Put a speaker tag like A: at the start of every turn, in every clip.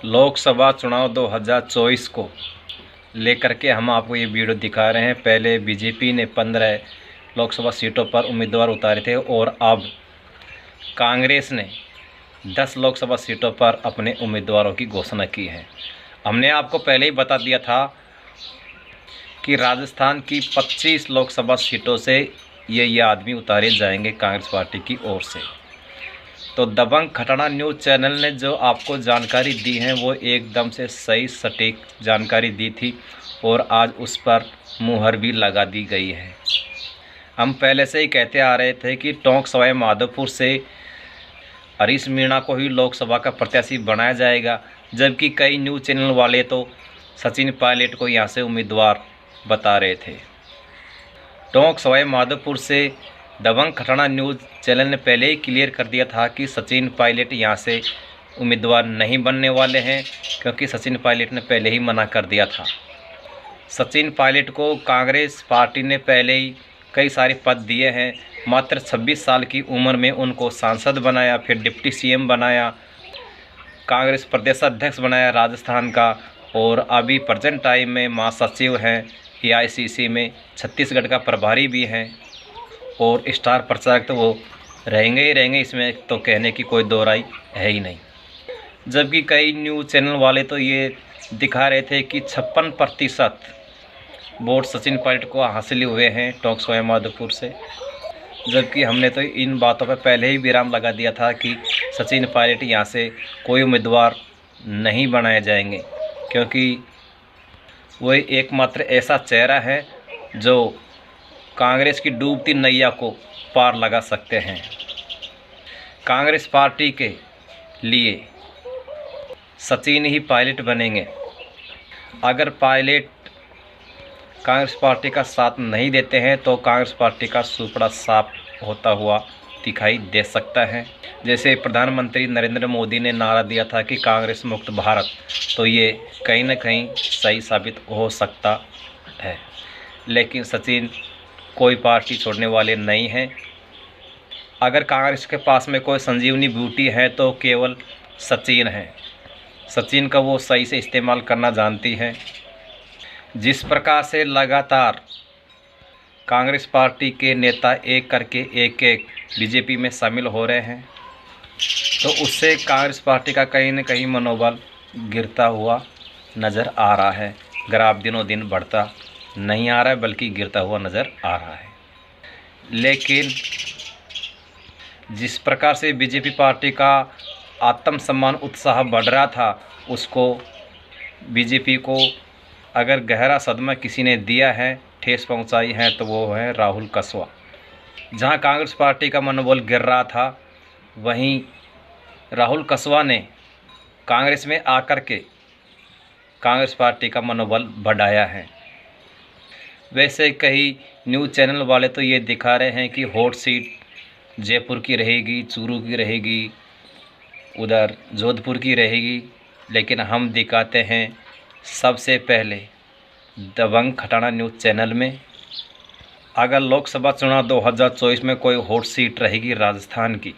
A: लोकसभा चुनाव 2024 को लेकर के हम आपको ये वीडियो दिखा रहे हैं। पहले बीजेपी ने 15 लोकसभा सीटों पर उम्मीदवार उतारे थे और अब कांग्रेस ने 10 लोकसभा सीटों पर अपने उम्मीदवारों की घोषणा की है। हमने आपको पहले ही बता दिया था कि राजस्थान की 25 लोकसभा सीटों से ये आदमी उतारे जाएंगे कांग्रेस पार्टी की ओर से। तो दबंग खटाना न्यूज़ चैनल ने जो आपको जानकारी दी है वो एकदम से सही सटीक जानकारी दी थी और आज उस पर मुहर भी लगा दी गई है। हम पहले से ही कहते आ रहे थे कि टोंक सवाई माधोपुर से हरीश मीणा को ही लोकसभा का प्रत्याशी बनाया जाएगा, जबकि कई न्यूज़ चैनल वाले तो सचिन पायलट को यहाँ से उम्मीदवार बता रहे थे। टोंक सवाई माधोपुर से दबंग खटाना न्यूज़ चैनल ने पहले ही क्लियर कर दिया था कि सचिन पायलट यहाँ से उम्मीदवार नहीं बनने वाले हैं, क्योंकि सचिन पायलट ने पहले ही मना कर दिया था। सचिन पायलट को कांग्रेस पार्टी ने पहले ही कई सारे पद दिए हैं। मात्र 26 साल की उम्र में उनको सांसद बनाया, फिर डिप्टी सीएम बनाया, कांग्रेस प्रदेश अध्यक्ष बनाया राजस्थान का, और अभी प्रेजेंट टाइम में महासचिव हैं एआईसीसी में, छत्तीसगढ़ का प्रभारी भी हैं और स्टार प्रचारक तो वो रहेंगे ही रहेंगे, इसमें तो कहने की कोई दो राय है ही नहीं। जबकि कई न्यूज़ चैनल वाले तो ये दिखा रहे थे कि 56% वोट सचिन पायलट को हासिल हुए हैं टोंक सवाई माधोपुर से, जबकि हमने तो इन बातों पर पहले ही विराम लगा दिया था कि सचिन पायलट यहाँ से कोई उम्मीदवार नहीं बनाए जाएंगे, क्योंकि वो एकमात्र ऐसा चेहरा है जो कांग्रेस की डूबती नैया को पार लगा सकते हैं। कांग्रेस पार्टी के लिए सचिन ही पायलट बनेंगे। अगर पायलट कांग्रेस पार्टी का साथ नहीं देते हैं तो कांग्रेस पार्टी का सुपड़ा साफ होता हुआ दिखाई दे सकता है। जैसे प्रधानमंत्री नरेंद्र मोदी ने नारा दिया था कि कांग्रेस मुक्त भारत, तो ये कहीं ना कहीं सही साबित हो सकता है। लेकिन सचिन कोई पार्टी छोड़ने वाले नहीं हैं। अगर कांग्रेस के पास में कोई संजीवनी बूटी है तो केवल सचिन है। सचिन का वो सही से इस्तेमाल करना जानती है। जिस प्रकार से लगातार कांग्रेस पार्टी के नेता एक करके एक बीजेपी में शामिल हो रहे हैं, तो उससे कांग्रेस पार्टी का कहीं न कहीं मनोबल गिरता हुआ नज़र आ रहा है। ग्राफ दिनों दिन बढ़ता नहीं आ रहा है, बल्कि गिरता हुआ नज़र आ रहा है। लेकिन जिस प्रकार से बीजेपी पार्टी का आत्मसम्मान उत्साह बढ़ रहा था, उसको बीजेपी को अगर गहरा सदमा किसी ने दिया है, ठेस पहुंचाई है, तो वो है राहुल कसवा। जहां कांग्रेस पार्टी का मनोबल गिर रहा था, वहीं राहुल कसवा ने कांग्रेस में आकर के कांग्रेस पार्टी का मनोबल बढ़ाया है। वैसे कई न्यूज़ चैनल वाले तो ये दिखा रहे हैं कि हॉट सीट जयपुर की रहेगी, चूरू की रहेगी, उधर जोधपुर की रहेगी, लेकिन हम दिखाते हैं सबसे पहले दबंग खटाना न्यूज़ चैनल में। अगर लोकसभा चुनाव 2024 में कोई हॉट सीट रहेगी राजस्थान की,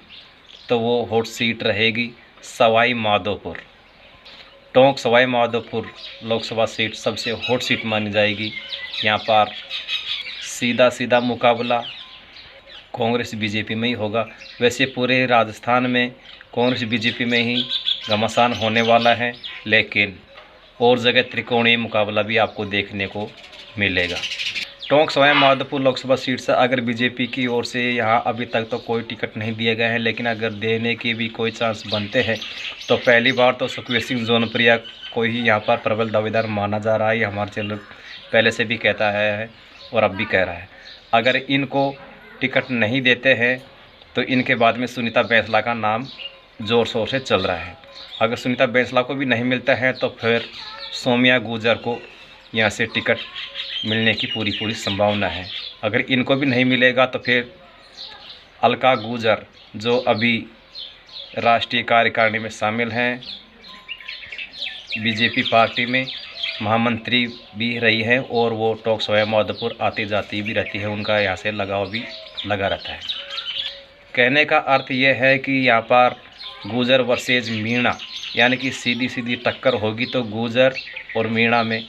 A: तो वो हॉट सीट रहेगी सवाई माधोपुर। टोंक सवाई माधोपुर लोकसभा सीट सबसे हॉट सीट मानी जाएगी। यहाँ पर सीधा मुकाबला कांग्रेस बीजेपी में ही होगा। वैसे पूरे राजस्थान में कांग्रेस बीजेपी में ही घमासान होने वाला है, लेकिन और जगह त्रिकोणीय मुकाबला भी आपको देखने को मिलेगा। टोंक सवाई माधोपुर लोकसभा सीट से अगर बीजेपी की ओर से यहाँ अभी तक तो कोई टिकट नहीं दिए गए हैं, लेकिन अगर देने के भी कोई चांस बनते हैं तो पहली बार तो सुखवीर सिंह जोनप्रिया को ही यहाँ पर प्रबल दावेदार माना जा रहा है। ये हमारे चैनल पहले से भी कहता है और अब भी कह रहा है। अगर इनको टिकट नहीं देते हैं तो इनके बाद में सुनीता बैंसला का नाम ज़ोर शोर से चल रहा है। अगर सुनीता बैंसला को भी नहीं मिलता है तो फिर सोमिया गुर्जर को यहाँ से टिकट मिलने की पूरी संभावना है। अगर इनको भी नहीं मिलेगा तो फिर अलका गुर्जर, जो अभी राष्ट्रीय कार्यकारिणी में शामिल हैं, बीजेपी पार्टी में महामंत्री भी रही है और वो टोंक सवाई माधोपुर आती जाती भी रहती है, उनका यहाँ से लगाव भी लगा रहता है। कहने का अर्थ ये है कि यहाँ पर गुर्जर वर्सेज मीणा यानी कि सीधी सीधी टक्कर होगी तो गुजर और मीणा में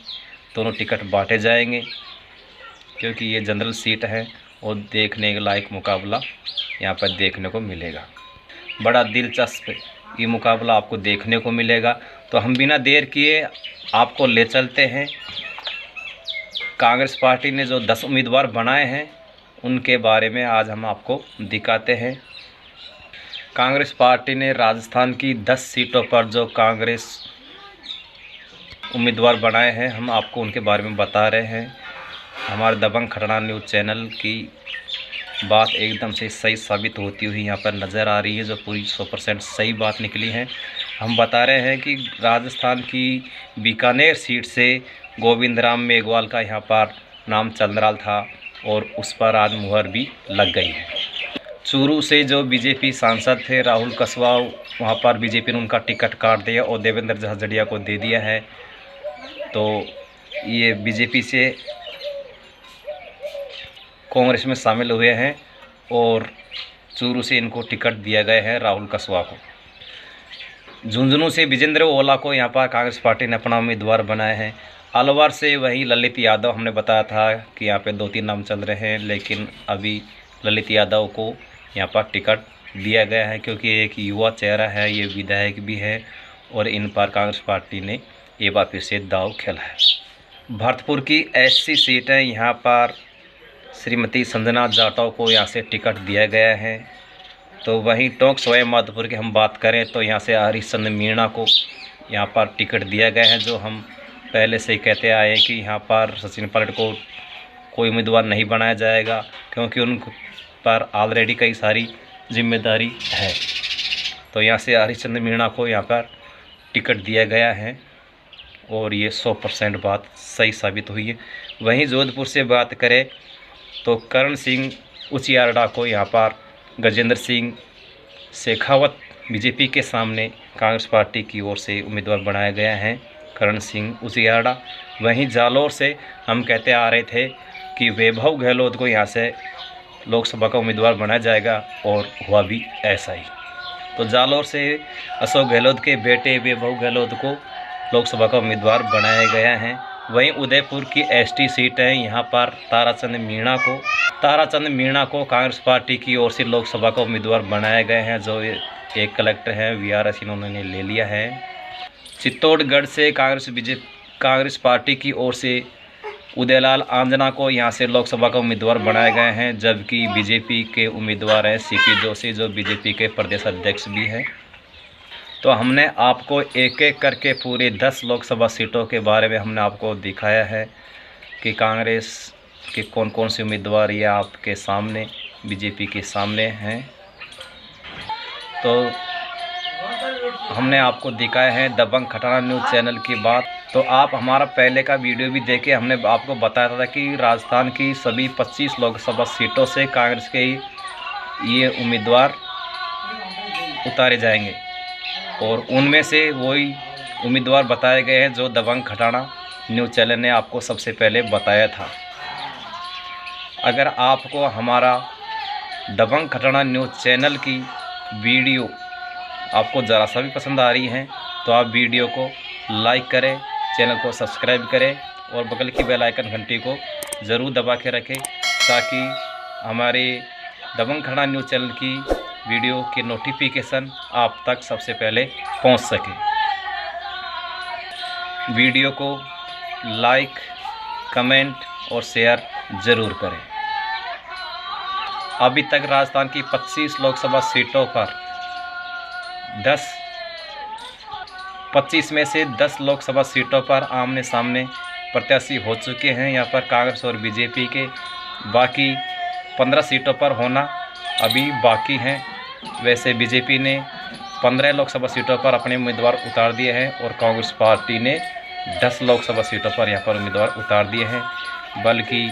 A: दोनों टिकट बांटे जाएंगे, क्योंकि ये जनरल सीट है और देखने के लायक मुकाबला यहाँ पर देखने को मिलेगा। बड़ा दिलचस्प ये मुकाबला आपको देखने को मिलेगा। तो हम बिना देर किए आपको ले चलते हैं। कांग्रेस पार्टी ने जो 10 उम्मीदवार बनाए हैं उनके बारे में आज हम आपको दिखाते हैं। कांग्रेस पार्टी ने राजस्थान की 10 सीटों पर जो कांग्रेस उम्मीदवार बनाए हैं हम आपको उनके बारे में बता रहे हैं। हमारे दबंग खटना न्यूज़ चैनल की बात एकदम से सही साबित होती हुई यहाँ पर नज़र आ रही है, जो पूरी 100% सही बात निकली है। हम बता रहे हैं कि राजस्थान की बीकानेर सीट से गोविंद राम मेघवाल का यहाँ पर नाम चल रहा था और उस पर आज मुहर भी लग गई है। चूरू से जो बीजेपी सांसद थे राहुल कसवाल, वहाँ पर बीजेपी ने उनका टिकट काट दिया और देवेंद्र झाझड़िया को दे दिया है। तो ये बीजेपी से कांग्रेस में शामिल हुए हैं और चूरू से इनको टिकट दिया गया है राहुल कसवा को। झुंझुनू से विजेंद्र ओला को यहाँ पर कांग्रेस पार्टी ने अपना उम्मीदवार बनाया है। अलवर से वही ललित यादव, हमने बताया था कि यहाँ पे 2-3 नाम चल रहे हैं, लेकिन अभी ललित यादव को यहाँ पर टिकट दिया गया है, क्योंकि एक युवा चेहरा है, ये विधायक भी है और इन पर कांग्रेस पार्टी ने एक बार फिर से दाव खेला है। भरतपुर की एससी सीट है, यहाँ पर श्रीमती संजना जाटव को यहाँ से टिकट दिया गया है। तो वहीं टोंक सवाई माधोपुर की हम बात करें तो यहाँ से हरिश्चंद्र मीणा को यहाँ पर टिकट दिया गया है, जो हम पहले से ही कहते आए हैं कि यहाँ पर सचिन पायलट को कोई उम्मीदवार नहीं बनाया जाएगा, क्योंकि उन पर ऑलरेडी कई सारी जिम्मेदारी है। तो यहाँ से हरिश्चंद्र मीणा को यहाँ पर टिकट दिया गया है और ये 100% बात सही साबित हुई है। वहीं जोधपुर से बात करें तो करण सिंह उचियारडा को यहाँ पर गजेंद्र सिंह शेखावत बीजेपी के सामने कांग्रेस पार्टी की ओर से उम्मीदवार बनाया गया है, करण सिंह उचियारडा। वहीं जालौर से हम कहते आ रहे थे कि वैभव गहलोत को यहाँ से लोकसभा का उम्मीदवार बनाया जाएगा और हुआ भी ऐसा ही। तो जालौर से अशोक गहलोत के बेटे वैभव गहलोत को लोकसभा का उम्मीदवार बनाया गया है। वहीं उदयपुर की एसटी सीट है, यहाँ पर ताराचंद मीणा को कांग्रेस पार्टी की ओर से लोकसभा का उम्मीदवार बनाया गया है, जो एक कलेक्टर हैं VRS इन्होंने ले लिया है। चित्तौड़गढ़ से कांग्रेस पार्टी की ओर से उदयलाल आंजना को यहाँ से लोकसभा का उम्मीदवार बनाए गए हैं, जबकि बीजेपी के उम्मीदवार हैं CP जोशी, जो बीजेपी के प्रदेश अध्यक्ष भी हैं। तो हमने आपको एक एक करके पूरे 10 लोकसभा सीटों के बारे में हमने आपको दिखाया है कि कांग्रेस के कौन कौन से उम्मीदवार ये आपके सामने बीजेपी के सामने हैं। तो हमने आपको दिखाया है दबंग खटाना न्यूज़ चैनल की बात। तो आप हमारा पहले का वीडियो भी देखे, हमने आपको बताया था कि राजस्थान की सभी 25 लोकसभा सीटों से कांग्रेस के ये उम्मीदवार उतारे जाएंगे और उनमें से वही उम्मीदवार बताए गए हैं जो दबंग खटाना न्यूज़ चैनल ने आपको सबसे पहले बताया था। अगर आपको हमारा दबंग खटाना न्यूज़ चैनल की वीडियो आपको ज़रा सा भी पसंद आ रही है तो आप वीडियो को लाइक करें, चैनल को सब्सक्राइब करें और बगल की बेल आइकन घंटी को ज़रूर दबा के रखें, ताकि हमारे दबंग खटाना न्यूज़ चैनल की वीडियो के नोटिफिकेशन आप तक सबसे पहले पहुंच सके। वीडियो को लाइक, कमेंट और शेयर ज़रूर करें। अभी तक राजस्थान की 25 लोकसभा सीटों पर 25 में से 10 लोकसभा सीटों पर आमने सामने प्रत्याशी हो चुके हैं। यहाँ पर कांग्रेस और बीजेपी के बाकी 15 सीटों पर होना अभी बाकी हैं। वैसे बीजेपी ने 15 लोकसभा सीटों पर अपने उम्मीदवार उतार दिए हैं और कांग्रेस पार्टी ने 10 लोकसभा सीटों पर यहाँ पर उम्मीदवार उतार दिए हैं, बल्कि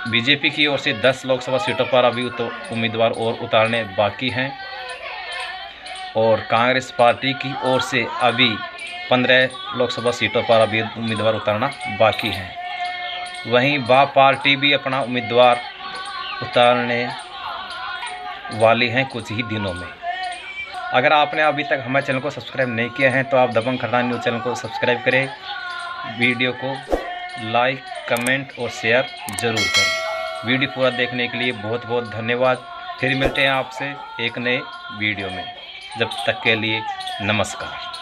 A: बीजेपी की ओर से 10 लोकसभा सीटों पर अभी तो उम्मीदवार और उतारने बाकी हैं और कांग्रेस पार्टी की ओर से अभी 15 लोकसभा सीटों पर अभी उम्मीदवार उतारना बाकी है। वहीं पार्टी भी अपना उम्मीदवार उतारने वाली हैं कुछ ही दिनों में। अगर आपने अभी तक हमारे चैनल को सब्सक्राइब नहीं किया है तो आप दबंग खरदान न्यूज़ चैनल को सब्सक्राइब करें, वीडियो को लाइक, कमेंट और शेयर ज़रूर करें। वीडियो पूरा देखने के लिए बहुत बहुत धन्यवाद। फिर मिलते हैं आपसे एक नए वीडियो में। जब तक के लिए नमस्कार।